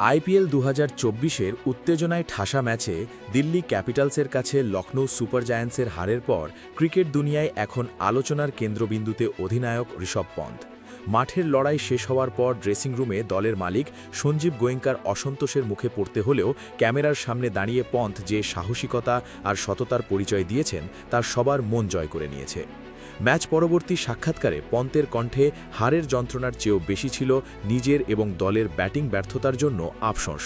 IPL ২০২৪-এর উত্তেজনায় ঠাসা ম্যাচে দিল্লি ক্যাপিটালসের কাছে লখনৌ সুপার জায়ান্টসের হারের পর ক্রিকেট দুনিয়ায় এখন আলোচনার কেন্দ্রবিন্দুতে অধিনায়ক ঋষভ পন্থ। মাঠের লড়াই শেষ হওয়ার পর ড্রেসিং রুমে দলের মালিক সঞ্জীব গোয়েঙ্কার অসন্তোষের মুখে পড়তে হলেও ক্যামেরার সামনে দাঁড়িয়ে পন্থ যে সাহসিকতা আর সততার পরিচয় দিয়েছেন তার সবার মন জয় করে নিয়েছে। ম্যাচ পরবর্তী সাক্ষাৎকারে পন্থের কণ্ঠে হারের যন্ত্রণার চেয়েও বেশি ছিল নিজের এবং দলের ব্যাটিং ব্যর্থতার জন্য আফসোস।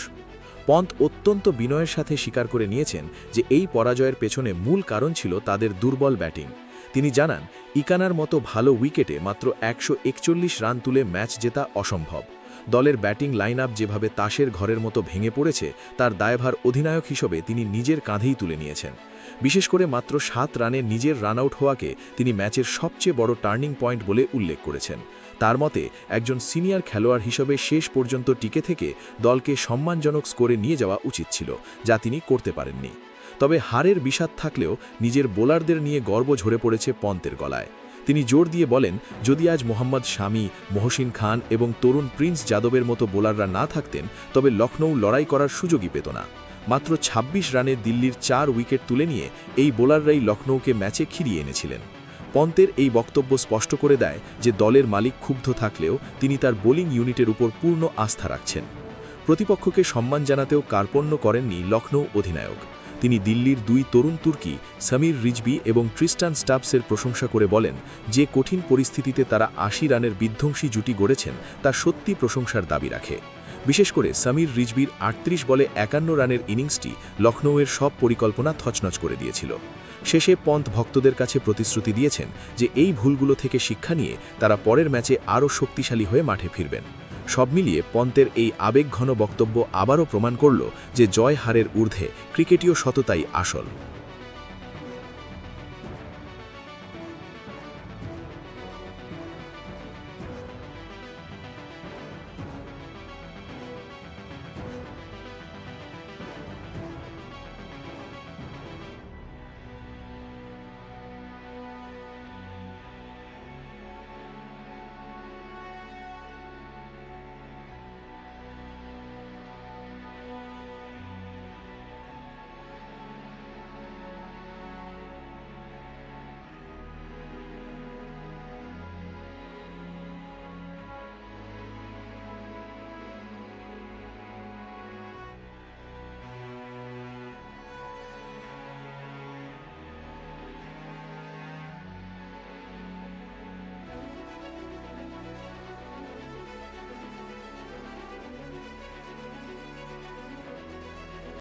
পন্থ অত্যন্ত বিনয়ের সাথে স্বীকার করে নিয়েছেন যে এই পরাজয়ের পেছনে মূল কারণ ছিল তাদের দুর্বল ব্যাটিং। তিনি জানান, ইকানার মতো ভালো উইকেটে মাত্র ১৪১ রান তুলে ম্যাচ জেতা অসম্ভব। দলের ব্যাটিং লাইন আপ যেভাবে তাসের ঘরের মতো ভেঙে পড়েছে তার দায়ভার অধিনায়ক হিসেবে তিনি নিজের কাঁধেই তুলে নিয়েছেন। বিশেষ করে মাত্র ৭ রানে নিজের রান আউট হওয়াকে তিনি ম্যাচের সবচেয়ে বড় টার্নিং পয়েন্ট বলে উল্লেখ করেছেন। তার মতে একজন সিনিয়র খেলোয়াড় হিসেবে শেষ পর্যন্ত টিকে থেকে দলকে সম্মানজনক স্কোরে নিয়ে যাওয়া উচিত ছিল, যা তিনি করতে পারেননি। তবে হারের বিষাদ থাকলেও নিজের বোলারদের নিয়ে গর্ব ঝরে পড়েছে পন্থের গলায়। তিনি জোর দিয়ে বলেন, যদি আজ মোহাম্মদ শামি, মহসিন খান এবং তরুণ প্রিন্স যাদবের মতো বোলাররা না থাকতেন তবে লখনৌ লড়াই করার সুযোগই পেত না। মাত্র ২৬ রানে দিল্লির ৪ উইকেট তুলে নিয়ে এই বোলাররাই লখনৌকে ম্যাচে খিরিয়ে এনেছিলেন। পন্থের এই বক্তব্য স্পষ্ট করে দেয় যে দলের মালিক ক্ষুব্ধ থাকলেও তিনি তার বোলিং ইউনিটের উপর পূর্ণ আস্থা রাখছেন। প্রতিপক্ষকে সম্মান জানাতেও কার্পণ্য করেননি লখনৌ অধিনায়ক। তিনি দিল্লির ২ তরুণ তুর্কি সমীর রিজভি এবং ট্রিস্টান স্টাবসের প্রশংসা করে বলেন, যে কঠিন পরিস্থিতিতে তারা ৮০ রানের বিধ্বংসী জুটি গড়েছেন তা সত্যি প্রশংসার দাবি রাখে। বিশেষ করে সমীর রিজভির ৩৮ বলে ৫১ রানের ইনিংসটি লখনৌয়ের সব পরিকল্পনা তছনছ করে দিয়েছিল। শেষে পন্থ ভক্তদের কাছে প্রতিশ্রুতি দিয়েছেন যে এই ভুলগুলো থেকে শিক্ষা নিয়ে তারা পরের ম্যাচে আরও শক্তিশালী হয়ে মাঠে ফিরবেন। সব মিলিয়ে পন্থের এই আবেগঘন বক্তব্য আবারও প্রমাণ করল যে জয় হারের ঊর্ধ্বে ক্রিকেটীয় সততাই আসল।